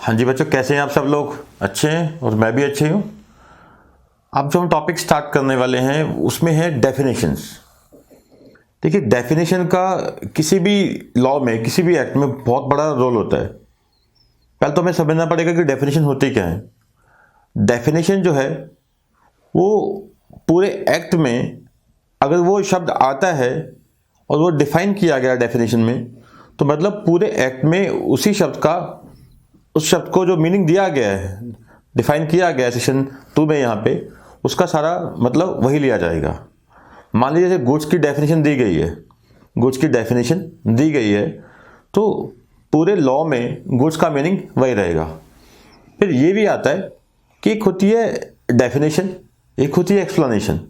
हाँ जी बच्चों, कैसे हैं आप सब लोग? अच्छे हैं और मैं भी अच्छे हूँ। अब जो हम टॉपिक स्टार्ट करने वाले हैं उसमें है डेफिनेशंस। देखिए, डेफिनेशन का किसी भी लॉ में, किसी भी एक्ट में बहुत बड़ा रोल होता है। पहले तो हमें समझना पड़ेगा कि डेफिनेशन होती क्या है। डेफिनेशन जो है वो पूरे एक्ट में अगर वो शब्द आता है और वो डिफाइन किया गया डेफिनेशन में, तो मतलब पूरे एक्ट में उसी शब्द का, उस शब्द को जो मीनिंग दिया गया है, डिफाइन किया गया है सेक्शन 2 में, यहाँ पे उसका सारा मतलब वही लिया जाएगा। मान लीजिए जैसे गुड्स की डेफिनेशन दी गई है, गुड्स की डेफिनेशन दी गई है, तो पूरे लॉ में गुड्स का मीनिंग वही रहेगा। फिर ये भी आता है कि एक होती है डेफिनेशन, एक होती है एक्सप्लेनेशन।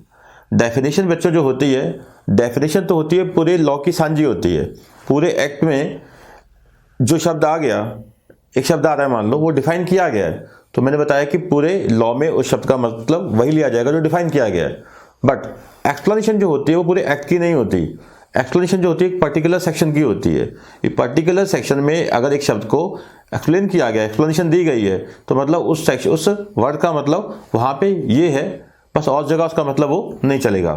डेफिनेशन बच्चों जो होती है, डेफिनेशन तो होती है पूरे लॉ की सांझी होती है। पूरे एक्ट में जो शब्द आ गया, एक शब्द आ रहा है मान लो, वो डिफाइन किया गया है, तो मैंने बताया कि पूरे लॉ में उस शब्द का मतलब वही लिया जाएगा जो डिफाइन किया गया है। बट एक्सप्लेनेशन जो होती है वो पूरे एक्ट की नहीं होती। एक्सप्लेनेशन जो होती है एक पर्टिकुलर सेक्शन की होती है। एक पर्टिकुलर सेक्शन में अगर एक शब्द को एक्सप्लेन किया गया, एक्सप्लेनेशन दी गई है, तो मतलब उस सेक्शन, उस वर्ड का मतलब वहाँ पे ये है, बस और जगह उसका मतलब वो नहीं चलेगा।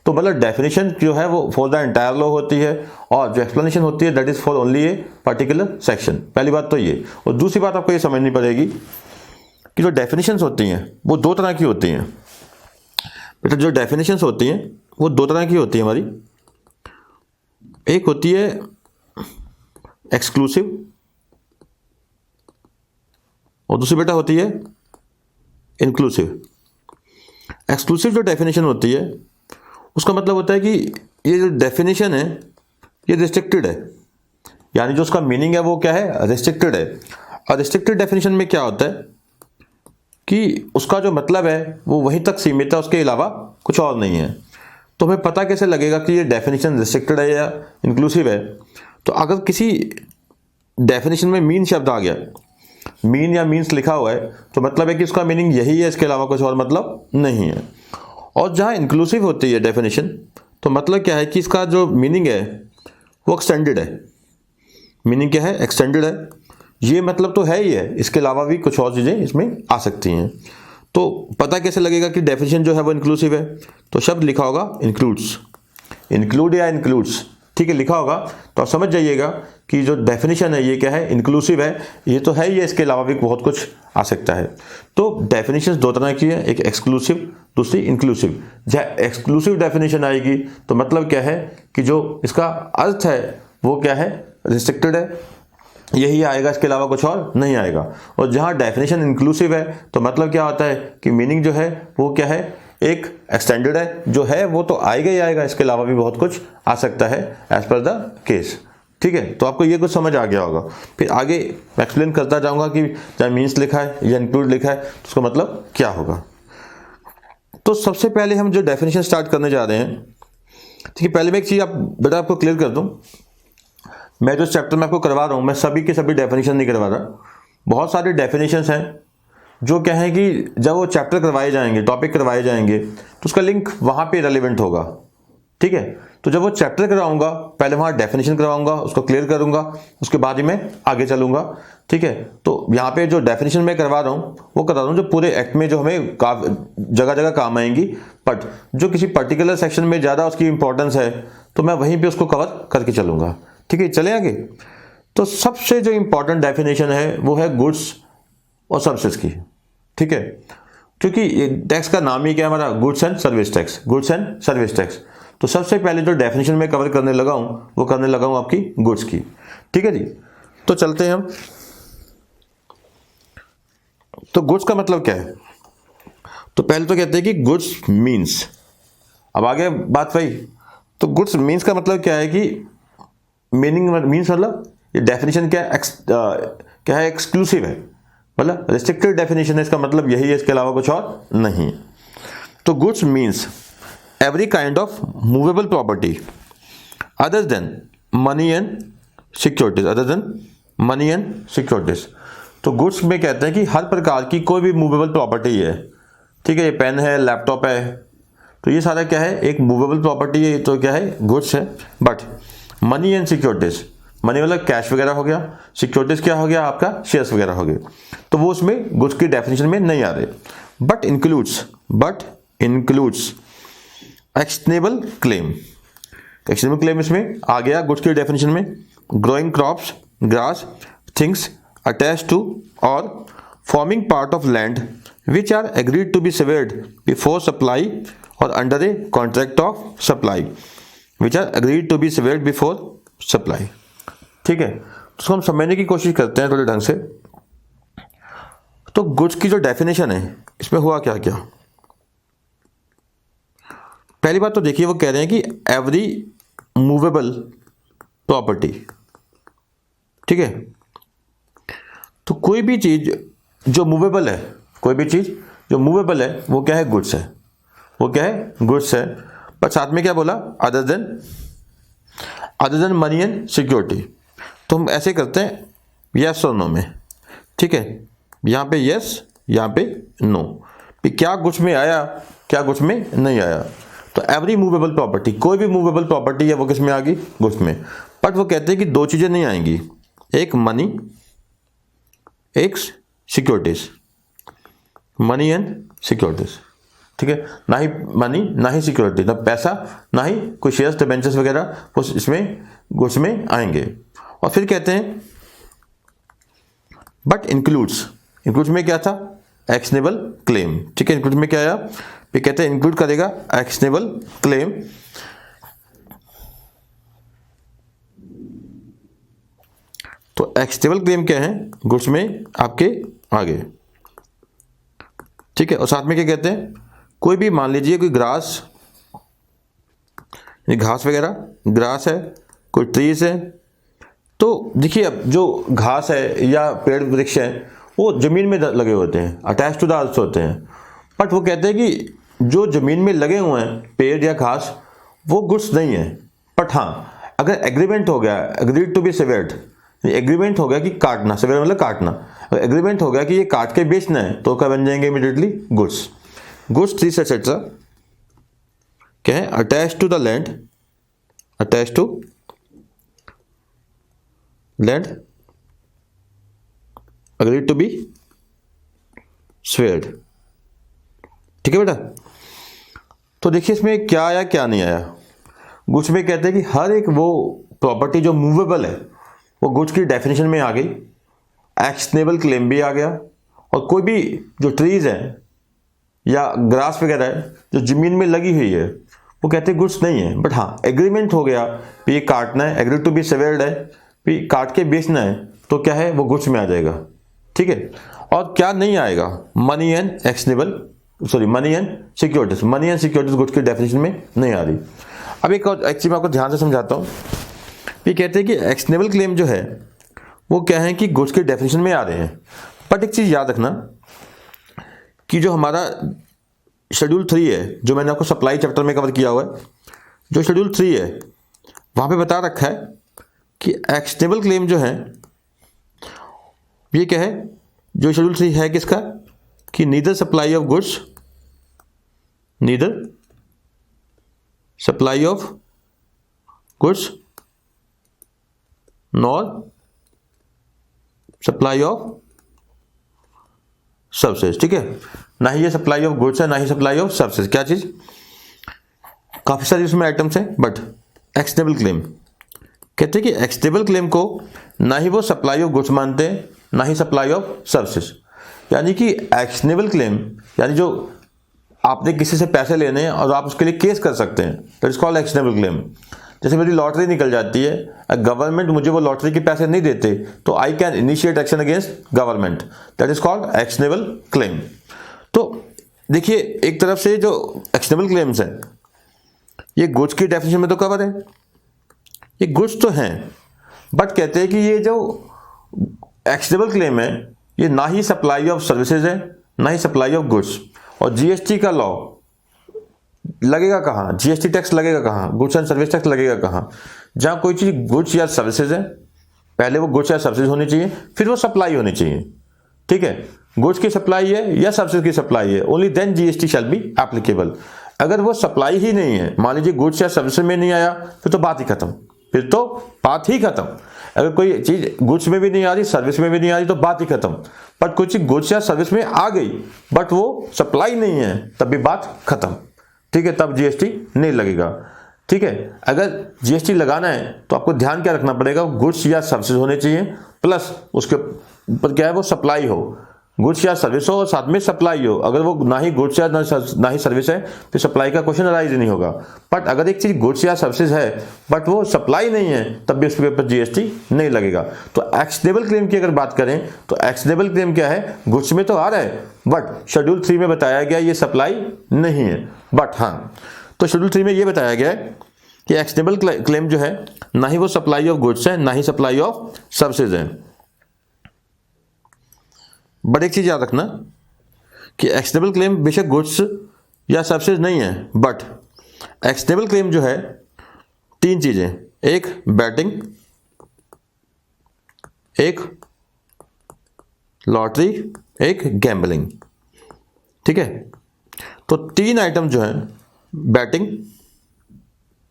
तो मतलब डेफिनेशन जो है वो फॉर द एंटायर लॉ होती है, और जो एक्सप्लेनेशन होती है that is for only a particular section. पहली बात तो ये। और दूसरी बात आपको ये समझनी पड़ेगी कि जो डेफिनेशंस होती हैं वो दो तरह की होती हैं। बेटा, जो डेफिनेशंस होती हैं वो दो तरह की होती हैं हमारी। एक होती है एक्सक्लूसिव और दूसरी बेटा होती है इंक्लूसिव। एक्सक्लूसिव जो डेफिनेशन होती है उसका मतलब होता है कि ये जो डेफिनेशन है ये रिस्ट्रिक्टेड है, यानी जो उसका मीनिंग है वो क्या है, रिस्ट्रिक्टेड है। और रिस्ट्रिक्टेड डेफिनेशन में क्या होता है कि उसका जो मतलब है वो वहीं तक सीमित है, उसके अलावा कुछ और नहीं है। तो हमें पता कैसे लगेगा कि ये डेफिनेशन रिस्ट्रिक्टेड है या इंक्लूसिव है? तो अगर किसी डेफिनेशन में मीन शब्द आ गया, मीन या मीन्स लिखा हुआ है, तो मतलब है कि उसका मीनिंग यही है, इसके अलावा कुछ और मतलब नहीं है। और जहाँ इंक्लूसिव होती है डेफिनेशन, तो मतलब क्या है कि इसका जो मीनिंग है वो एक्सटेंडेड है। मीनिंग क्या है? एक्सटेंडेड है। ये मतलब तो है ही है, इसके अलावा भी कुछ और चीज़ें इसमें आ सकती हैं। तो पता कैसे लगेगा कि डेफिनेशन जो है वो इंक्लूसिव है? तो शब्द लिखा होगा इंक्लूड्स, इंक्लूड या इंक्लूड्स, ठीक है, लिखा होगा तो आप समझ जाइएगा कि जो डेफिनेशन है ये क्या है, इंक्लूसिव है। ये तो है ही है, इसके अलावा भी बहुत कुछ आ सकता है। तो डेफिनेशंस दो तरह की है, एक एक्सक्लूसिव, दूसरी इंक्लूसिव। जहाँ एक्सक्लूसिव डेफिनेशन आएगी तो मतलब क्या है कि जो इसका अर्थ है वो क्या है, रिस्ट्रिक्टेड है, यही आएगा, इसके अलावा कुछ और नहीं आएगा। और जहाँ डेफिनेशन इंक्लूसिव है तो मतलब क्या होता है कि मीनिंग जो है वो क्या है, एक एक्सटेंडेड है, जो है वो तो आएगा ही आएगा, इसके अलावा भी बहुत कुछ आ सकता है एज पर द केस। ठीक है, तो आपको ये कुछ समझ आ गया होगा। फिर आगे मैं एक्सप्लेन करता जाऊंगा कि चाहे मीन्स लिखा है या इंक्लूड लिखा है तो उसका मतलब क्या होगा। तो सबसे पहले हम जो डेफिनेशन स्टार्ट करने जा रहे हैं, ठीक है, पहले मैं एक चीज़ बेटा आपको क्लियर कर दूं। मैं जो चैप्टर में आपको करवा रहा हूँ, मैं सभी के सभी डेफिनेशन नहीं करवा रहा। बहुत सारे डेफिनेशंस हैं जो क्या है कि जब वो चैप्टर करवाए जाएंगे, टॉपिक करवाए जाएंगे, तो उसका लिंक वहाँ पे रेलिवेंट होगा। ठीक है, तो जब वो चैप्टर करवाऊंगा पहले वहाँ डेफिनेशन करवाऊंगा, उसको क्लियर करूंगा, उसके बाद ही मैं आगे चलूंगा। ठीक है, तो यहाँ पे जो डेफिनेशन मैं करवा रहा हूँ वो करवा रहा हूँ जो पूरे एक्ट में जो हमें जगह जगह काम आएंगी। बट जो किसी पर्टिकुलर सेक्शन में ज़्यादा उसकी इंपॉर्टेंस है तो मैं वहीं पर उसको कवर करके चलूंगा। ठीक है, चले आगे। तो सबसे जो इंपॉर्टेंट डेफिनेशन है वो है गुड्स और सर्विसेज की। ठीक है, क्योंकि टैक्स का नाम ही क्या है हमारा, goods and service tax, goods and service tax. तो सबसे पहले जो डेफिनेशन में कवर करने लगा हूं वो करने लगा हूं आपकी गुड्स की। ठीक है जी, तो चलते हैं हम। तो गुड्स का मतलब क्या है? तो पहले तो कहते हैं कि गुड्स मीन्स, अब आगे बात वही। तो गुड्स मीन्स का मतलब क्या है कि मीनिंग मीन्स मतलब ये डेफिनेशन क्या है, क्या है, एक्सक्लूसिव है, मतलब रिस्ट्रिक्टेड डेफिनेशन है, इसका मतलब यही है, इसके अलावा कुछ और नहीं है। तो goods means every kind of movable property other than money and securities, other than money and securities. तो गुड्स में कहते हैं कि हर प्रकार की कोई भी मूवेबल प्रॉपर्टी है। ठीक है, ये पेन है, लैपटॉप है, तो ये सारा क्या है, एक मूवेबल प्रॉपर्टी है, तो क्या है, गुड्स है। But money and securities, money मतलब कैश वगैरह हो गया, सिक्योरिटीज क्या हो गया आपका, शेयर्स वगैरह हो गए, तो वो उसमें गुड्स की डेफिनेशन में नहीं आ रहे। But includes actionable claim, actionable claim इसमें आ गया गुड्स की डेफिनेशन में। Growing crops, grass, things attach to or forming part of land which are agreed to be severed before supply or under a contract of supply, which are agreed to be severed before supply. ठीक है, तो हम समझने की कोशिश करते हैं थोड़े ढंग से। तो गुड्स की जो डेफिनेशन है इसमें हुआ क्या क्या। पहली बात तो देखिए, वो कह रहे हैं कि एवरी मूवेबल प्रॉपर्टी, ठीक है, तो कोई भी चीज जो मूवेबल है, कोई भी चीज जो मूवेबल है वो क्या है, गुड्स है, वो क्या है, गुड्स है। पर साथ में क्या बोला, other than money and security. तो हम ऐसे करते हैं यस और नो में, ठीक है, यहाँ पे यस, यहाँ पे नो, क्या गुड्स में आया, क्या गुड्स में नहीं आया। तो एवरी मूवेबल प्रॉपर्टी, कोई भी मूवेबल प्रॉपर्टी है वो किस में आ गई, गुड्स में। बट वो कहते हैं कि दो चीजें नहीं आएंगी, एक मनी, एक सिक्योरिटीज, मनी एंड सिक्योरिटीज, ठीक है, ना ही मनी ना ही सिक्योरिटी, ना पैसा ना ही कोई शेयर्स डिबेंचर्स वगैरह वो इसमें गुड्स में आएंगे। और फिर कहते हैं बट इंक्लूड्स में क्या था, एक्शनेबल क्लेम, ठीक है, इंक्लूड में क्या आया, फिर कहते हैं इंक्लूड करेगा एक्शनेबल क्लेम। तो एक्शनेबल क्लेम क्या है, गुड्स में आपके आगे, ठीक है। और साथ में क्या कहते हैं, कोई भी मान लीजिए कोई घास वगैरह, ग्रास है, कोई ट्रीज है, तो देखिए अब जो घास है या पेड़ वृक्ष है वो जमीन में लगे होते हैं, अटैच टू द अर्थ होते हैं। बट वो कहते हैं कि जो जमीन में लगे हुए हैं पेड़ या घास वो गुड्स नहीं है। बट हाँ, अगर एग्रीमेंट हो गया, agreed to be severed, agreement हो गया कि काटना, सेवर मतलब काटना, एग्रीमेंट हो गया कि ये काट के बेचना है, तो क्या बन जाएंगे immediately, goods. Goods trees etcetera क्या है, attach to the land, attach to land, agreed to be severed, ठीक है बेटा। तो देखिए इसमें क्या आया क्या नहीं आया। गुड्स में कहते हैं कि हर एक वो प्रॉपर्टी जो मूवेबल है वो गुड्स की डेफिनेशन में आ गई, एक्शनेबल क्लेम भी आ गया, और कोई भी जो ट्रीज है या ग्रास वगैरह है जो जमीन में लगी हुई है वो कहते हैं गुड्स नहीं है। बट हाँ, एग्रीमेंट हो गया कि ये काटना है, एग्रीड टू बी सेवर्ड है, फिर काट के बेचना है, तो क्या है वो गुड्स में आ जाएगा, ठीक है। और क्या नहीं आएगा, money and securities, money and securities goods की डेफिनेशन में नहीं आ रही। अब एक और एक्चुअली मैं आपको ध्यान से समझाता हूँ। ये कहते हैं कि एक्शनेबल क्लेम जो है वो क्या है कि गुड्स की डेफिनेशन में आ रहे हैं। बट एक चीज याद रखना कि जो हमारा शेड्यूल 3 है, जो मैंने आपको सप्लाई चैप्टर में कवर किया हुआ है, जो शेड्यूल 3 है वहां पे बता रखा है कि एक्शनेबल क्लेम जो है ये क्या है, जो शेड्यूल 3 है किसका, कि neither supply of goods, neither supply of goods nor supply of services, ठीक है। ना ही ये सप्लाई ऑफ गुड्स है, ना ही सप्लाई ऑफ सर्विसेज। क्या चीज, काफी सारी उसमें आइटम्स हैं। बट एक्शनेबल क्लेम कहते हैं कि एक्शनेबल क्लेम को ना ही वो सप्लाई ऑफ गुड्स मानते हैं, ना ही सप्लाई ऑफ सर्विसेज। यानी कि एक्शनेबल क्लेम यानी जो आपने किसी से पैसे लेने हैं और आप उसके लिए केस कर सकते हैं, that is called actionable claim. जैसे मेरी लॉटरी निकल जाती है, गवर्नमेंट मुझे वो लॉटरी के पैसे नहीं देते, तो I can initiate action against government, that is called actionable claim. तो देखिए एक तरफ से जो एक्शनेबल क्लेम्स हैं ये गुड्स की डेफिनेशन में तो कवर है, ये गुड्स तो हैं, बट कहते हैं कि ये जो एक्शनेबल क्लेम है ये ना ही सप्लाई ऑफ सर्विसेज है, ना ही सप्लाई ऑफ गुड्स। और जीएसटी का लॉ लगेगा कहाँ, जीएसटी टैक्स लगेगा कहाँ, गुड्स एंड सर्विस टैक्स लगेगा कहाँ, जहाँ कोई चीज गुड्स या सर्विसेज है, पहले वो गुड्स या सर्विसेज होनी चाहिए, फिर वो सप्लाई होनी चाहिए, ठीक है। गुड्स की सप्लाई है या सर्विसेज की सप्लाई है, only then GST shall be applicable. अगर वो सप्लाई ही नहीं है, मान लीजिए गुड्स या सर्विसेज में नहीं आया, फिर तो बात ही खत्म, फिर तो बात ही खत्म। अगर कोई चीज गुड्स में भी नहीं आ रही, सर्विस में भी नहीं आ रही, तो बात ही खत्म। बट कुछ गुड्स या सर्विस में आ गई बट वो सप्लाई नहीं है, तब भी बात खत्म। ठीक है, तब जीएसटी नहीं लगेगा। ठीक है, अगर जीएसटी लगाना है तो आपको ध्यान क्या रखना पड़ेगा, गुड्स या सर्विसेज होने चाहिए, प्लस उसके ऊपर क्या है, वो सप्लाई हो, गुड्स या सर्विस हो और साथ में सप्लाई हो। अगर वो ना ही गुड्स या ना ही सर्विस है तो सप्लाई का क्वेश्चन अराइज नहीं होगा। बट अगर एक चीज गुड्स या सर्विसेज है बट वो सप्लाई नहीं है, तब भी उसके ऊपर जीएसटी नहीं लगेगा। तो एक्शनेबल क्लेम की अगर बात करें तो एक्शनेबल क्लेम क्या है, गुड्स में तो आ रहा है बट शेड्यूल 3 में बताया गया ये सप्लाई नहीं है। बट हाँ, तो शेड्यूल 3 में ये बताया गया है कि एक्शनेबल क्लेम जो है ना ही वो सप्लाई ऑफ गुड्स है ना ही सप्लाई ऑफ सर्विसेज है। बट एक चीज याद रखना कि एक्शनेबल क्लेम बेशक गुड्स या सर्विसेज नहीं है, बट एक्शनेबल क्लेम जो है 3 चीजें, एक बैटिंग, एक लॉटरी, एक गैम्बलिंग। ठीक है, तो 3 आइटम जो है, बैटिंग,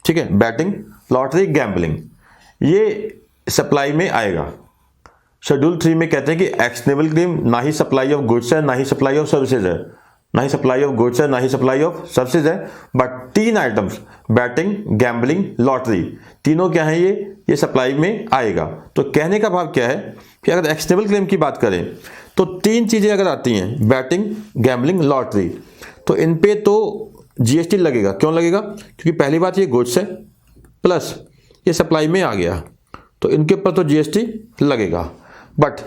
ठीक है, बैटिंग, लॉटरी, गैम्बलिंग, ये सप्लाई में आएगा। शेड्यूल 3 में कहते हैं कि एक्शनेबल क्लेम ना ही सप्लाई ऑफ गुड्स है ना ही सप्लाई ऑफ सर्विसेज है, ना ही सप्लाई ऑफ गुड्स है ना ही सप्लाई ऑफ सर्विसेज है, but 3 items batting, gambling, lottery, तीनों क्या है, ये सप्लाई में आएगा। तो कहने का भाव क्या है कि अगर एक्शनेबल क्लेम की बात करें तो 3 चीजें अगर आती हैं, बैटिंग, गैम्बलिंग, लॉटरी, तो इन पे तो जीएसटी लगेगा। क्यों लगेगा? क्योंकि पहली बात ये गुड्स है प्लस ये सप्लाई में आ गया, तो इनके ऊपर तो जीएसटी लगेगा। बट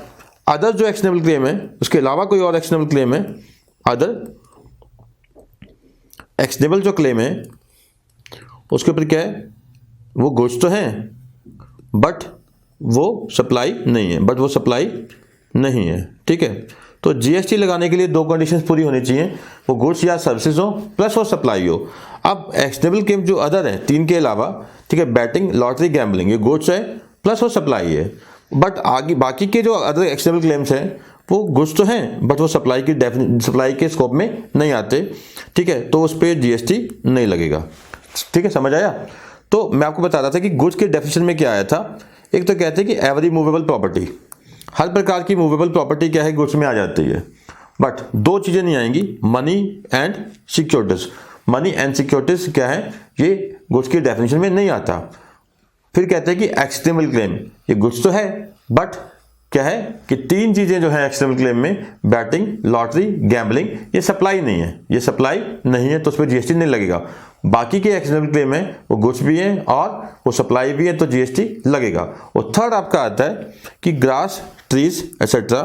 अदर जो एक्शनेबल क्लेम है, उसके अलावा कोई और एक्शनेबल क्लेम है, अदर एक्शनेबल जो क्लेम है उसके ऊपर क्या है, वो गुड्स तो हैं बट वो सप्लाई नहीं है, बट वो सप्लाई नहीं है। ठीक है, तो जीएसटी लगाने के लिए 2 कंडीशंस पूरी होनी चाहिए, वो गुड्स या सर्विसेज हो प्लस वो सप्लाई हो। अब एक्शनेबल क्लेम जो अदर है 3 के अलावा, ठीक है, बैटिंग, लॉटरी, गैम्बलिंग, ये गुड्स है प्लस वो सप्लाई है। बट आगे बाकी के जो अदर एक्शनेबल क्लेम्स हैं वो गुड्स तो हैं बट वो सप्लाई के स्कोप में नहीं आते। ठीक है, तो उस पर जीएसटी नहीं लगेगा। ठीक है, समझ आया? तो मैं आपको बता रहा था कि गुड्स के डेफिनेशन में क्या आया था। एक तो कहते हैं कि एवरी मूवेबल प्रॉपर्टी, हर प्रकार की मूवेबल प्रॉपर्टी क्या है, गुड्स में आ जाती है। बट 2 चीजें नहीं आएंगी, money and securities. Money and securities क्या है, ये गुड्स के डेफिनेशन में नहीं आता। फिर कहते हैं कि एक्शनेबल क्लेम, ये गुड्स तो है बट क्या है कि 3 चीजें जो है एक्शनेबल क्लेम में, बैटिंग, लॉटरी, गैम्बलिंग, ये सप्लाई नहीं है, ये सप्लाई नहीं है, तो उस पर जीएसटी नहीं लगेगा। बाकी के एक्शनेबल क्लेम है वो गुड्स भी हैं और वो सप्लाई भी है, तो जीएसटी लगेगा। और थर्ड आपका आता है कि ग्रास, ट्रीज एक्सेट्रा,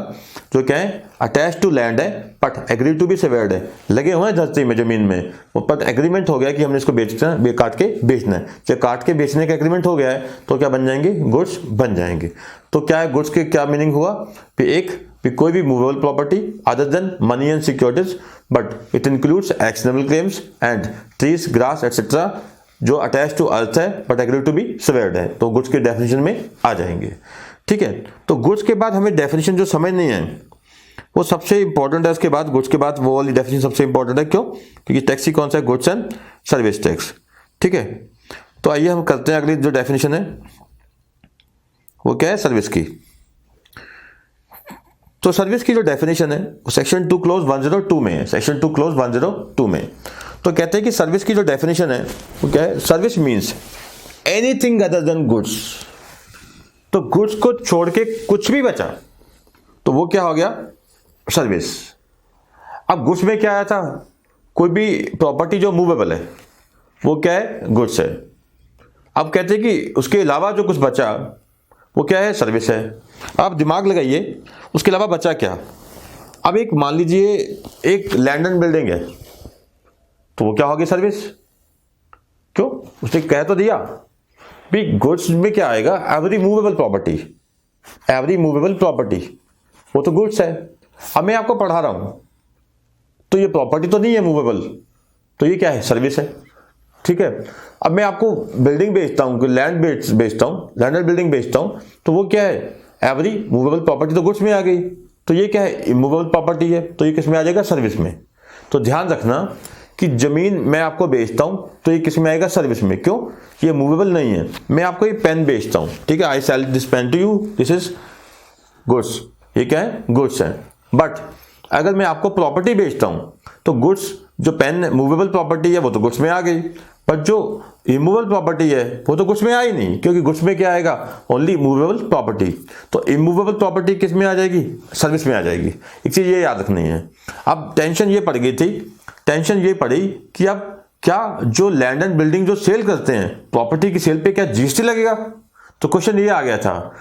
जो क्या है, अटैच टू लैंड है but agree to be severed है, लगे हुए हैं धरती में, जमीन में, वो बट एग्रीमेंट हो गया कि हमने इसको बेचना है, काट के बेचना है। जब काट के बेचने का एग्रीमेंट हो गया है तो क्या बन जाएंगे, गुड्स बन जाएंगे। तो क्या है, गुड्स के क्या मीनिंग हुआ कि एक भी कोई भी movable property other than money and securities, but it includes actionable claims and trees, grass etcetera जो अटैच टू अर्थ है but agree to be severed है, तो गुड्स के डेफिनेशन में आ जाएंगे। ठीक है, तो गुड्स के बाद हमें डेफिनेशन जो समझनी है वो सबसे इंपॉर्टेंट है। उसके बाद गुड्स के बाद वो वाली डेफिनेशन सबसे इंपॉर्टेंट है। क्यों? क्योंकि टैक्स ही कौन सा है, गुड्स एंड सर्विस टैक्स। ठीक है, तो आइए हम करते हैं अगली जो डेफिनेशन है वो क्या है, सर्विस की। तो सर्विस की जो डेफिनेशन है वो सेक्शन 2 क्लोज 102 में है, सेक्शन 2 क्लोज 102 में। तो कहते हैं कि सर्विस की जो डेफिनेशन है वो क्या है, service means anything other than goods. तो गुड्स को छोड़ के कुछ भी बचा तो वो क्या हो गया, सर्विस। अब गुड्स में क्या आया था, कोई भी प्रॉपर्टी जो मूवेबल है वो क्या है, गुड्स है। अब कहते हैं कि उसके अलावा जो कुछ बचा वो क्या है, सर्विस है। आप दिमाग लगाइए, उसके अलावा बचा क्या। अब एक मान लीजिए एक लैंड एंड बिल्डिंग है तो वो क्या होगी, सर्विस। क्यों? उसने कह तो दिया भी गुड्स में क्या आएगा, every movable property, every movable property वो तो गुड्स है। अब मैं आपको पढ़ा रहा हूं तो ये प्रॉपर्टी तो नहीं है मूवेबल, तो ये क्या है, सर्विस है। ठीक है, अब मैं आपको बिल्डिंग बेचता हूं, लैंड बेचता हूं, लैंड एंड बिल्डिंग बेचता हूं, तो वो क्या है, एवरी मूवेबल प्रॉपर्टी तो गुड्स में आ गई, तो ये क्या है, इमूवेबल प्रॉपर्टी है, तो ये किस में आ जाएगा, सर्विस में। तो ध्यान रखना कि ज़मीन मैं आपको बेचता हूँ तो ये किस में आएगा, सर्विस में। क्यों, ये मूवेबल नहीं है। मैं आपको ये पेन बेचता हूँ, ठीक है, I sell this pen to you, this is goods, ये क्या है, गुड्स है। बट अगर मैं आपको प्रॉपर्टी बेचता हूँ तो गुड्स, जो पेन मूवेबल प्रॉपर्टी है वो तो गुड्स में आ गई, पर जो इमूवेबल प्रॉपर्टी है वो तो गुड्स में आई नहीं, क्योंकि गुड्स में क्या आएगा, ओनली मूवेबल प्रॉपर्टी। तो इमूवेबल प्रॉपर्टी किस में आ जाएगी, सर्विस में आ जाएगी। एक चीज़ ये याद रखनी है। अब टेंशन ये पड़ गई थी, टेंशन ये पड़ी कि अब क्या जो लैंड एंड बिल्डिंग जो सेल करते हैं, प्रॉपर्टी की सेल पे क्या जीएसटी लगेगा। तो क्वेश्चन ये आ गया था।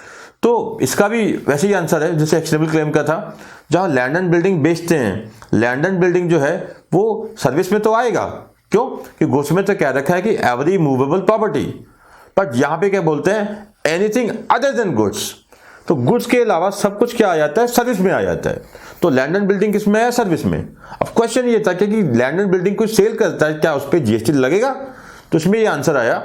तो इसका भी वैसे ही आंसर है जैसे एक्सटेंसिबल क्लेम का था, जहां लैंड एंड बिल्डिंग बेचते हैं, लैंड एंड बिल्डिंग जो है वो सर्विस में तो आएगा। क्यों, कि गुड्स में तो क्या रखा है कि एवरी मूवेबल प्रॉपर्टी, बट यहां पे क्या बोलते हैं, एनीथिंग अदर देन गुड्स। तो गुड्स के अलावा सब कुछ क्या आ जाता है, सर्विस में आ जाता है। तो लैंड एंड बिल्डिंग किस में है, सर्विस में। अब क्वेश्चन ये था कि लैंड एंड बिल्डिंग कोई सेल करता है, क्या उस पर जीएसटी लगेगा। तो इसमें ये आंसर आया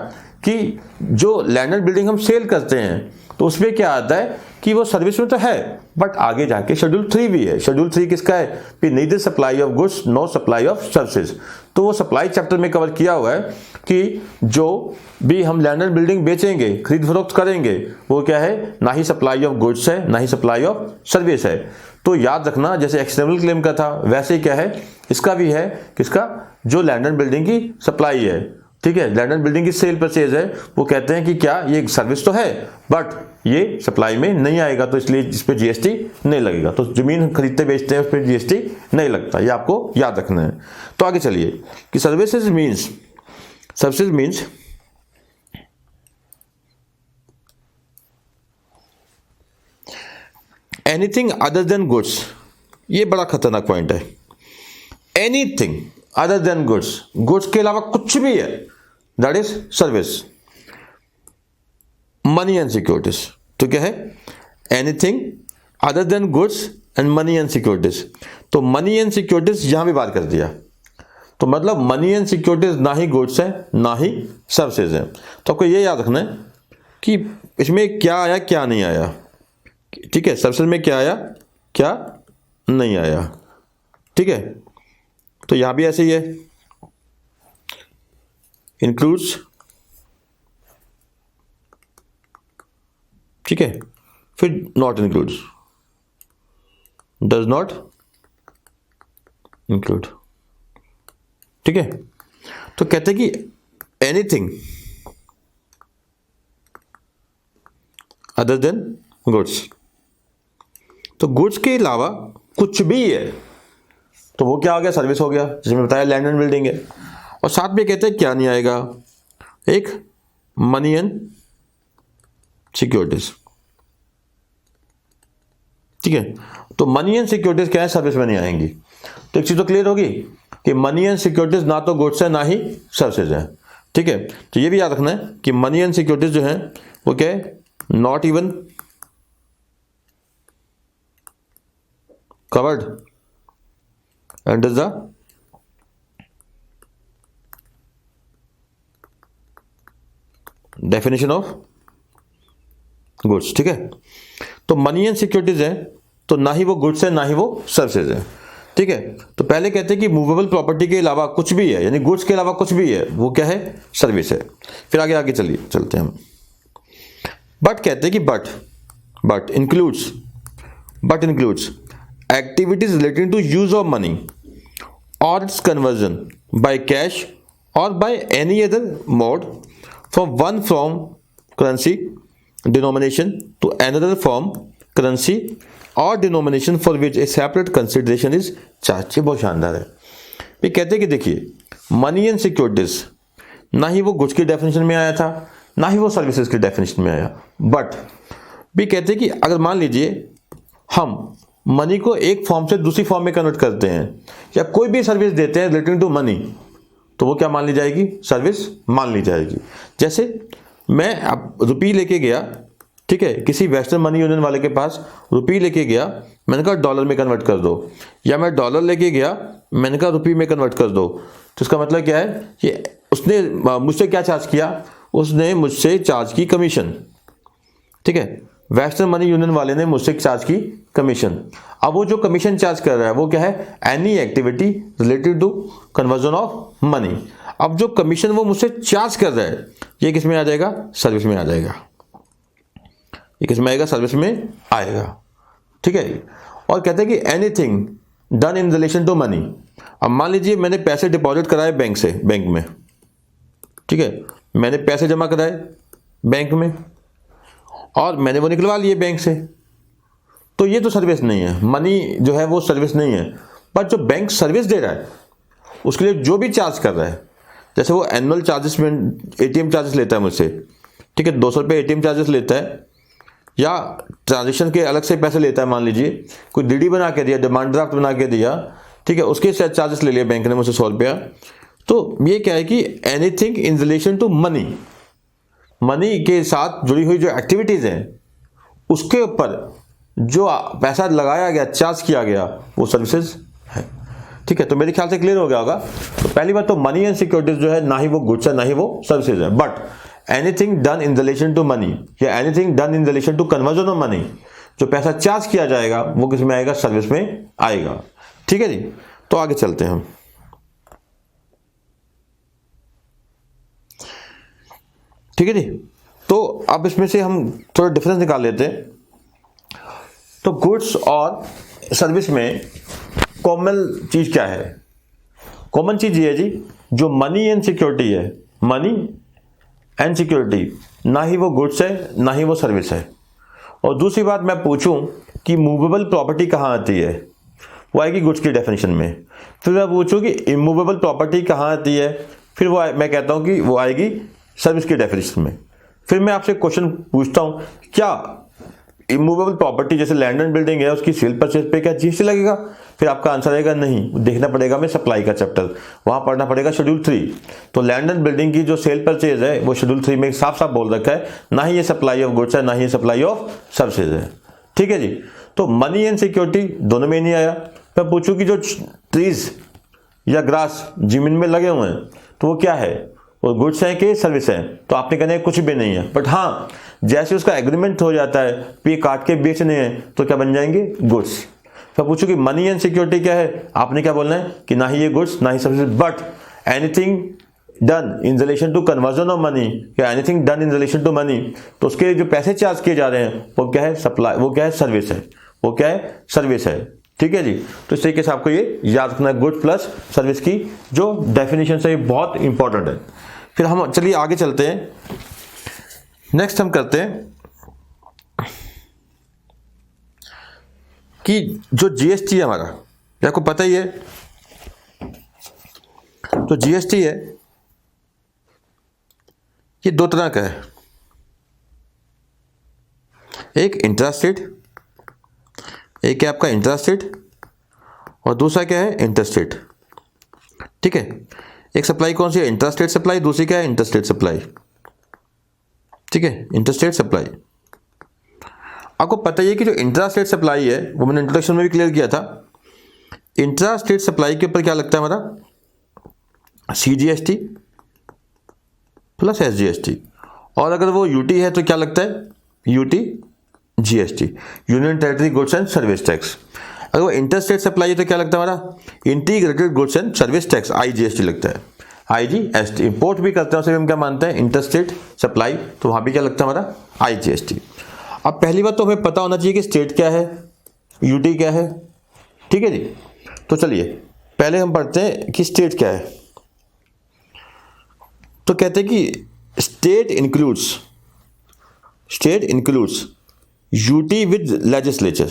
कि जो लैंड एंड बिल्डिंग हम सेल करते हैं तो उसमें क्या आता है कि वो सर्विस में तो है, बट आगे जाके शेड्यूल 3 भी है। शेड्यूल 3 किसका है, कि neither supply of goods no supply of services. तो वो सप्लाई चैप्टर में कवर किया हुआ है कि जो भी हम लैंड एंड बिल्डिंग बेचेंगे, खरीद फरोख्त करेंगे, वो क्या है, ना ही सप्लाई ऑफ गुड्स है, ना ही सप्लाई ऑफ सर्विस है। तो याद रखना, जैसे एक्सटर्नल क्लेम का था वैसे ही क्या है, इसका भी है, किसका, जो लैंड एंड बिल्डिंग की सप्लाई है, ठीक है, लैंड एंड बिल्डिंग की सेल परचेज है, वो कहते हैं कि क्या ये सर्विस तो है बट ये सप्लाई में नहीं आएगा, तो इसलिए इस पर जीएसटी नहीं लगेगा। तो जमीन खरीदते बेचते हैं उस पर जीएसटी नहीं लगता, ये आपको याद रखना है। तो आगे चलिए कि services means anything other than goods. ये बड़ा खतरनाक पॉइंट है। Anything other than goods, goods के अलावा कुछ भी है, that is service. Money and securities, तो क्या है, anything other than goods and money and securities. तो मनी एंड सिक्योरिटीज यहां भी बात कर दिया, तो मतलब मनी एंड सिक्योरिटीज ना ही गुड्स है ना ही सर्विसेज है। तो आपको ये याद रखना है कि इसमें क्या आया क्या नहीं आया, ठीक है, सर्विसेज में क्या आया क्या नहीं आया, ठीक है। तो यहां भी ऐसे ही है, इंक्लूड्स, ठीक है, फिर not includes, does not include, ठीक है। तो कहते हैं कि एनीथिंग अदर देन गुड्स, तो गुड्स के अलावा कुछ भी है तो वो क्या हो गया, सर्विस हो गया, जिसमें बताया लैंड एंड बिल्डिंग है। और साथ में कहते हैं क्या नहीं आएगा, एक मनी एंड सिक्योरिटीज, ठीक है। तो मनी एंड सिक्योरिटीज क्या है, सर्विस में नहीं आएंगी। तो एक चीज तो क्लियर होगी कि मनी एंड सिक्योरिटीज ना तो गुड्स है ना ही सर्विसेज है, ठीक है। तो ये भी याद रखना है कि मनी एंड सिक्योरिटीज जो है वो क्या है, not even covered under the definition of goods, ठीक है। तो मनी एंड सिक्योरिटीज है तो ना ही वो गुड्स है ना ही वो सर्विसेज है, ठीक है। तो पहले कहते हैं कि मूवेबल प्रॉपर्टी के अलावा कुछ भी है, यानी गुड्स के अलावा कुछ भी है, वो क्या है, सर्विस है। फिर आगे आगे चलते हैं हम। बट कहते हैं कि but includes activities relating to use of money or its conversion by cash or by any other mode from one form currency denomination to another form currency or denomination for which a separate consideration is charge. ये बहुत शानदार है। ये कहते हैं कि देखिए, money and securities ना ही वो गुड्स की डेफिनेशन में आया था ना ही वो सर्विसेज की डेफिनेशन में आया, बट भी कहते हैं कि अगर मान लीजिए हम मनी को एक फॉर्म से दूसरी फॉर्म में कन्वर्ट करते हैं या कोई भी सर्विस देते हैं रिलेटिंग टू मनी, तो वो क्या मान ली जाएगी, सर्विस मान ली जाएगी। जैसे मैं अब रुपी लेके गया, ठीक है, किसी वेस्टर्न मनी यूनियन वाले के पास रुपी लेके गया, मैंने कहा डॉलर में कन्वर्ट कर दो, या मैं डॉलर लेके गया, मैंने कहा रुपी में कन्वर्ट कर दो। तो इसका मतलब क्या है, कि उसने मुझसे क्या चार्ज किया, उसने मुझसे चार्ज की कमीशन, ठीक है। वेस्टर्न मनी यूनियन वाले ने मुझसे चार्ज की कमीशन। अब वो जो कमीशन चार्ज कर रहा है वो क्या है, any activity related to conversion of money. अब जो कमीशन वो मुझसे चार्ज कर रहा है ये किस में आ जाएगा, सर्विस में आ जाएगा। ये किस में आएगा, सर्विस में आएगा। ठीक है। और कहते हैं कि anything done in relation to money. अब मान लीजिए मैंने पैसे डिपॉजिट कराए बैंक से, बैंक में, ठीक है, मैंने पैसे जमा कराए बैंक में और मैंने वो निकलवा लिए बैंक से, तो ये तो सर्विस नहीं है, मनी जो है वो सर्विस नहीं है। बट जो बैंक सर्विस दे रहा है उसके लिए जो भी चार्ज कर रहा है, जैसे वो एनुअल चार्जेस में एटीएम चार्जेस लेता है मुझसे, ठीक है, 200 रुपये एटीएम चार्जेस लेता है, या ट्रांजेक्शन के अलग से पैसे लेता है, मान लीजिए कोई डीडी बना के दिया, डिमांड ड्राफ्ट बना के दिया, ठीक है, उसके चार्जेस ले लिया बैंक ने मुझसे 100 रुपया। तो ये क्या है कि anything in relation to money, money के साथ जुड़ी हुई जो एक्टिविटीज़ हैं उसके ऊपर जो पैसा लगाया गया, चार्ज किया गया, वो सर्विसेज है। ठीक है, तो मेरे ख्याल से क्लियर हो गया होगा। तो पहली बात तो मनी एंड सिक्योरिटीज जो है ना ही वो गुड्स है ना ही वो सर्विसेज है, but anything done in relation to money या anything done in relation to conversion of money, जो पैसा चार्ज किया जाएगा वो किस में आएगा, सर्विस में आएगा। ठीक है जी, तो आगे चलते हैं हम। ठीक है जी, तो अब इसमें से हम थोड़ा डिफरेंस निकाल लेते हैं। तो गुड्स और सर्विस में कॉमन चीज क्या है? कॉमन चीज ये है जी, जो मनी एंड सिक्योरिटी है, मनी एंड सिक्योरिटी, ना ही वो गुड्स है ना ही वो सर्विस है। और दूसरी बात मैं पूछूं कि मूवेबल प्रॉपर्टी कहाँ आती है, वो आएगी गुड्स की डेफिनेशन में। फिर मैं पूछूं कि इमूवेबल प्रॉपर्टी कहाँ आती है, फिर वो मैं कहता हूं कि वो आएगी सर्विस की डेफिनेशन में। फिर मैं आपसे क्वेश्चन पूछता हूं, क्या इमूवेबल प्रॉपर्टी जैसे लैंड एंड बिल्डिंग है उसकी सेल परचेज पे क्या जीएसटी लगेगा? फिर आपका आंसर आएगा नहीं। देखना पड़ेगा हमें सप्लाई का चैप्टर, वहां पढ़ना पड़ेगा शेड्यूल 3। तो लैंड एंड बिल्डिंग की जो सेल परचेज है वो शेड्यूल 3 में साफ साफ बोल रखा है, ना ही ये सप्लाई ऑफ गुड्स है ना ही ये सप्लाई ऑफ सर्विसेज है। ठीक है जी, तो मनी एंड सिक्योरिटी दोनों में नहीं आया। मैं पूछूं कि जो ट्रीज या ग्रास जमीन में लगे हुए हैं तो वो क्या है, वो गुड्स है कि सर्विस है? तो आपने कहना है कुछ भी नहीं है। बट हाँ, जैसे उसका एग्रीमेंट हो जाता है, पे काट के बेचने हैं, तो क्या बन जाएंगे, गुड्स। तो पूछो कि मनी एंड सिक्योरिटी क्या है, आपने क्या बोलना है कि ना ही ये गुड्स ना ही service, but anything done in relation to conversion of money या anything done in relation to money, तो उसके जो पैसे चार्ज किए जा रहे हैं वो क्या है, सप्लाई, वो क्या है, सर्विस है, वो क्या है, सर्विस है। ठीक है जी, तो इस तरीके से आपको ये याद रखना है, गुड प्लस सर्विस की जो डेफिनेशन है ये बहुत इंपॉर्टेंट है। फिर हम चलिए आगे चलते हैं। नेक्स्ट हम करते हैं कि जो जीएसटी है हमारा, आपको पता ही है, तो जीएसटी है ये दो तरह का है, एक इंट्रास्टेट, एक है आपका इंट्रास्टेट और दूसरा क्या है, इंटरस्टेट। ठीक है, एक सप्लाई कौन सी है, इंट्रास्टेट सप्लाई, दूसरी क्या है, इंटरस्टेट सप्लाई। ठीक है, इंटरस्टेट सप्लाई। आपको पता ही है कि जो इंट्रास्टेट सप्लाई है वो मैंने इंट्रोडक्शन में भी क्लियर किया था। इंट्रास्टेट सप्लाई के ऊपर क्या लगता है हमारा, सीजीएसटी प्लस एसजीएसटी, और अगर वो यूटी है तो क्या लगता है, UT GST, union territory goods and service tax. अगर वो इंटरस्टेट सप्लाई है तो क्या लगता है हमारा, integrated goods and service tax, IGST लगता है, आईजीएसटी। इंपोर्ट भी करते हैं उसे हम क्या मानते हैं, इंटरस्टेट सप्लाई, तो वहां भी क्या लगता है हमारा, आईजीएसटी। अब पहली बात तो हमें पता होना चाहिए कि स्टेट क्या है, यूटी क्या है। ठीक है जी, तो चलिए पहले हम पढ़ते हैं कि स्टेट क्या है। तो कहते हैं कि state includes UT with legislature,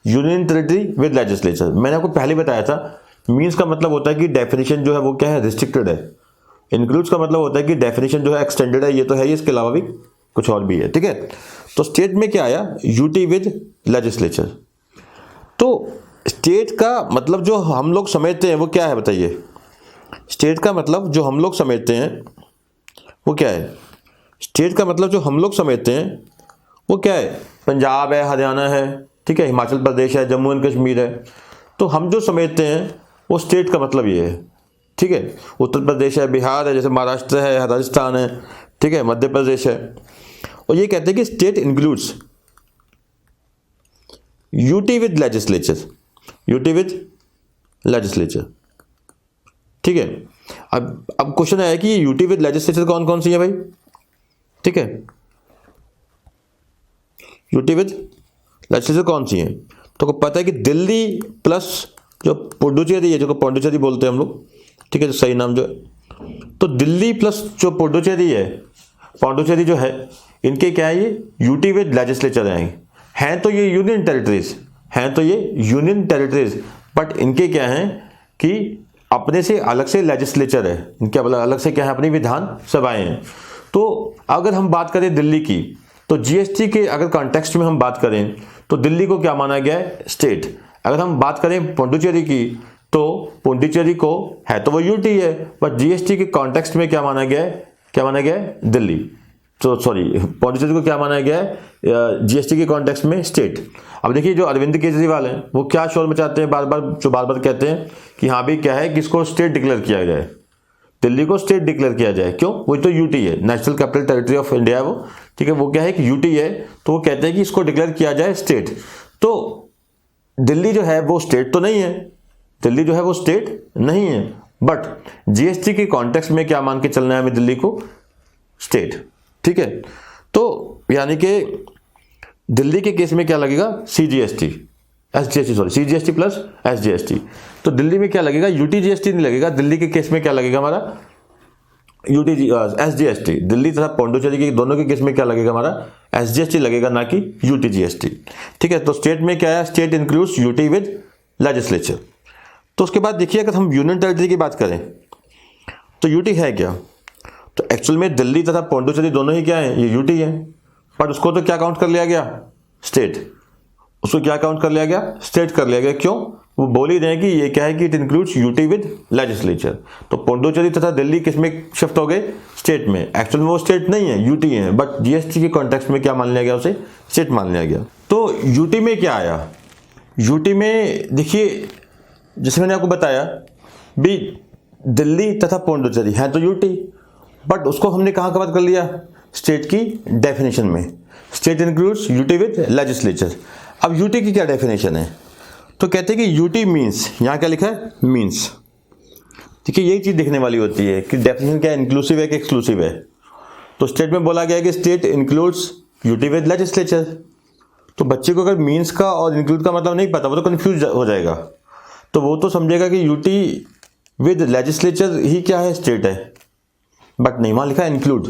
union territory with legislature. मैंने आपको पहले बताया था, मीन्स का मतलब होता है कि डेफिनेशन जो है वो क्या है, रिस्ट्रिक्टेड है। इंक्लूड्स का मतलब होता है कि डेफिनेशन जो है एक्सटेंडेड है, ये तो है ही, इसके अलावा भी कुछ और भी है। ठीक है, तो स्टेट में क्या आया, यूटी विद लेजिस्लेचर। तो स्टेट का मतलब जो हम लोग समझते हैं वो क्या है बताइए, स्टेट का मतलब जो हम लोग समझते हैं वो क्या है, स्टेट का मतलब जो हम लोग समझते हैं वो क्या है, पंजाब है, हरियाणा है, ठीक है, हिमाचल प्रदेश है, जम्मू एंड कश्मीर है। तो हम जो समझते हैं वो स्टेट का मतलब ये है। ठीक है, उत्तर प्रदेश है, बिहार है, जैसे महाराष्ट्र है, राजस्थान है, ठीक है, मध्य प्रदेश है। और ये कहते हैं कि state includes UT with legislature, UT with legislature, ठीक है। अब क्वेश्चन आया कि यूटी विद लेजिस्लेचर कौन कौन सी है भाई, ठीक है, यूटी विद लेजिस्लेचर कौन सी है। तो पता है कि दिल्ली प्लस जो पुडुचेरी है, जो पौंडुचेरी बोलते हैं हम लोग, ठीक है, जो सही नाम जो है, तो दिल्ली प्लस जो पुडुचेरी है, पौंडुचेरी जो है, इनके क्या है, ये यूटी विद लेजिस्लेचर हैं तो ये यूनियन टेरिटरीज हैं, तो ये यूनियन टेरिटरीज, बट इनके क्या हैं कि अपने से अलग से लेजिस्लेचर है, इनके अलग से क्या है, अपनी विधान सभाएं हैं। तो अगर हम बात करें दिल्ली की, तो जीएसटी के अगर कॉन्टेक्स्ट में हम बात करें तो दिल्ली को क्या माना गया है, स्टेट। अगर हम बात करें पौंडुचेरी की, तो पौंडुचेरी को है तो वो यूटी है, बट जीएसटी के कॉन्टेक्स्ट में क्या माना गया है, क्या माना गया है, दिल्ली। तो सॉरी, पौंडुचेरी को क्या माना गया है जीएसटी के कॉन्टेक्स्ट में, स्टेट। अब देखिए जो अरविंद केजरीवाल हैं वो क्या शोर मचाते हैं, बार बार कहते हैं कि हाँ भी क्या है कि इसको स्टेट डिक्लेयर किया जाए, दिल्ली को स्टेट डिक्लेयर किया जाए। क्यों, वो तो यूटी है, national capital territory of India है वो, ठीक है, वो क्या है कि यूटी है, तो वो कहते हैं कि इसको डिक्लेयर किया जाए स्टेट। तो दिल्ली जो है वो स्टेट तो नहीं है, दिल्ली जो है वो स्टेट नहीं है, बट जीएसटी के कॉन्टेक्स्ट में क्या मान के चलना है हमें, दिल्ली को स्टेट, ठीक है। तो यानी कि दिल्ली के केस में क्या लगेगा, CGST, SGST, sorry CGST plus SGST. तो दिल्ली में क्या लगेगा, यूटी जीएसटी नहीं लगेगा, दिल्ली के केस में क्या लगेगा हमारा, यूटी एसजीएसटी। दिल्ली तथा पौंडुचेरी के दोनों के केस में क्या लगेगा हमारा, एसजीएसटी लगेगा, ना कि यूटी जीएसटी, ठीक है। तो स्टेट में क्या है, state includes UT with legislature. तो उसके बाद देखिए अगर हम यूनियन टेरिटरी की बात करें तो यूटी है क्या, तो एक्चुअल में दिल्ली तथा पौंडुचेरी दोनों ही क्या है, ये यूटी है, बट उसको तो क्या काउंट कर लिया गया, स्टेट, उसको क्या काउंट कर लिया गया, स्टेट कर लिया गया। क्यों, वो बोल ही रहे हैं कि ये क्या है कि it includes UT with legislature. तो पौंडुचेरी तथा दिल्ली किस में शिफ्ट हो गए, स्टेट में। एक्चुअल में वो स्टेट नहीं है, यूटी है, बट जीएसटी के कॉन्टेक्स्ट में क्या मान लिया गया, उसे स्टेट मान लिया गया। तो यूटी में क्या आया, यूटी में देखिए जैसे मैंने आपको बताया भी, दिल्ली तथा पौंडुचेरी है तो यूटी, बट उसको हमने कहाँ कवर कर लिया, स्टेट की डेफिनेशन में, state includes UT with legislature. अब यूटी की क्या डेफिनेशन है, तो कहते हैं कि यूटी मीन्स, यहाँ क्या लिखा है, मीन्स। देखिए यही चीज़ देखने वाली होती है कि डेफिनेशन क्या इंक्लूसिव है कि एक्सक्लूसिव है। तो स्टेट में बोला गया है कि state includes UT with legislature. तो बच्चे को अगर मीन्स का और इंक्लूड का मतलब नहीं पता, वो तो कन्फ्यूज हो जाएगा, तो वो तो समझेगा कि यूटी विद लेजिस्लेचर ही क्या है, स्टेट है, बट नहीं, वहाँ लिखा है इंक्लूड।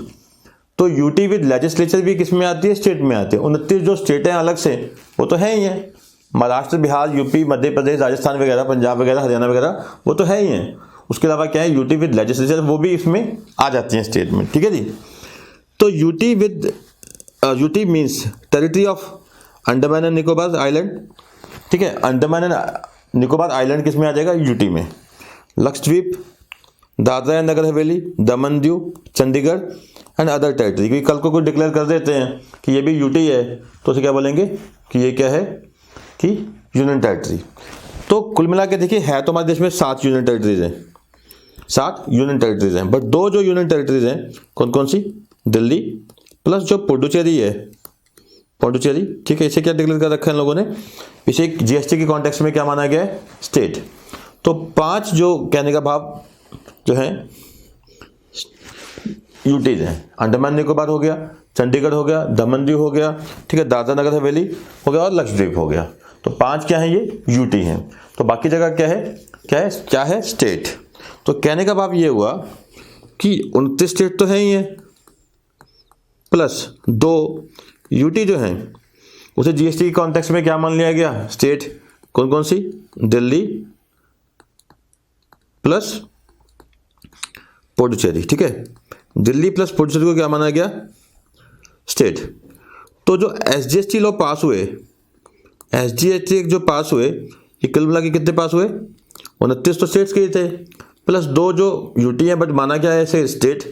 तो यूटी विद लेजिस्लेचर भी किस में आती है, स्टेट में आती है। 29 जो स्टेटें अलग से वो तो है ही हैं, महाराष्ट्र, बिहार, यूपी, मध्य प्रदेश, राजस्थान वगैरह, पंजाब वगैरह, हरियाणा वगैरह, वो तो है ही हैं। उसके अलावा क्या है, यूटी विद लेजिस्लेचर, वो भी इसमें आ जाती हैं स्टेट में, ठीक है जी। तो UT means territory of Andaman and Nicobar island, ठीक है। अंडमान एंड निकोबार आइलैंड किस में आ जाएगा, यूटी में। Lakshadweep, Dadra and Nagar Haveli, Daman Diu, Chandigarh and other territory. क्योंकि कल को कोई डिक्लेयर कर देते हैं कि ये भी यूटी है, तो उसे क्या बोलेंगे कि ये क्या है, कि यूनियन टेरिटरी। तो कुल मिला के देखिए है तो हमारे देश में 7 यूनियन टेरिटरीज हैं, 7 यूनियन टेरिटरीज हैं, बट 2 जो यूनियन टेरिटरीज हैं कौन कौन सी, दिल्ली प्लस जो पुडुचेरी है, पौंडुचेरी, ठीक है। इसे क्या डिक्लेयर कर रखा है इन लोगों ने, इसे जीएसटी के कॉन्टेक्स्ट में क्या माना गया है, स्टेट। तो 5 जो कहने का भाव जो है यूटीज हैं, अंडमान निकोबार हो गया, चंडीगढ़ हो गया, दमन दीव हो गया, ठीक है, दादरा नगर हवेली हो गया और लक्षद्वीप हो गया। तो 5 क्या है, ये यूटी हैं। तो बाकी जगह क्या है, क्या है स्टेट। तो कहने का भाव ये हुआ कि 29 स्टेट तो है ही है, प्लस 2 यूटी जो हैं उसे जीएसटी के कॉन्टेक्स्ट में क्या मान लिया गया, स्टेट। कौन कौन सी, दिल्ली प्लस पुडुचेरी, ठीक है। दिल्ली प्लस पुडुचेरी को क्या माना गया, स्टेट। तो जो एसजीएसटी लॉ पास हुए, एसजीएसटी जो पास हुए, ये कुल मिला के कितने पास हुए, 29 तो स्टेट्स के थे, प्लस 2 जो यूटी है बट माना क्या है ऐसे स्टेट,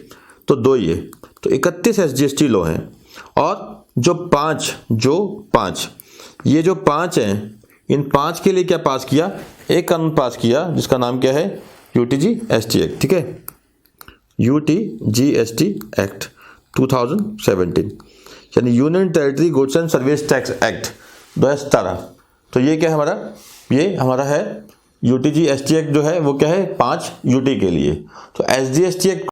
तो 2 ही है। तो 31 एसजीएसटी लॉ हैं। और जो 5 ये जो 5 हैं, इन 5 के लिए क्या पास किया, एक कानून पास किया जिसका नाम क्या है, यूटीजीएसटी एक्ट, ठीक है, यूटीजीएसटी एक्ट 2017, यानी union territory goods and service tax act 2017। तो ये क्या है हमारा, ये हमारा है यूटीजी एसटी एक्ट जो है वो क्या है 5 यूटी के लिए। तो एसजी एसटी एक्ट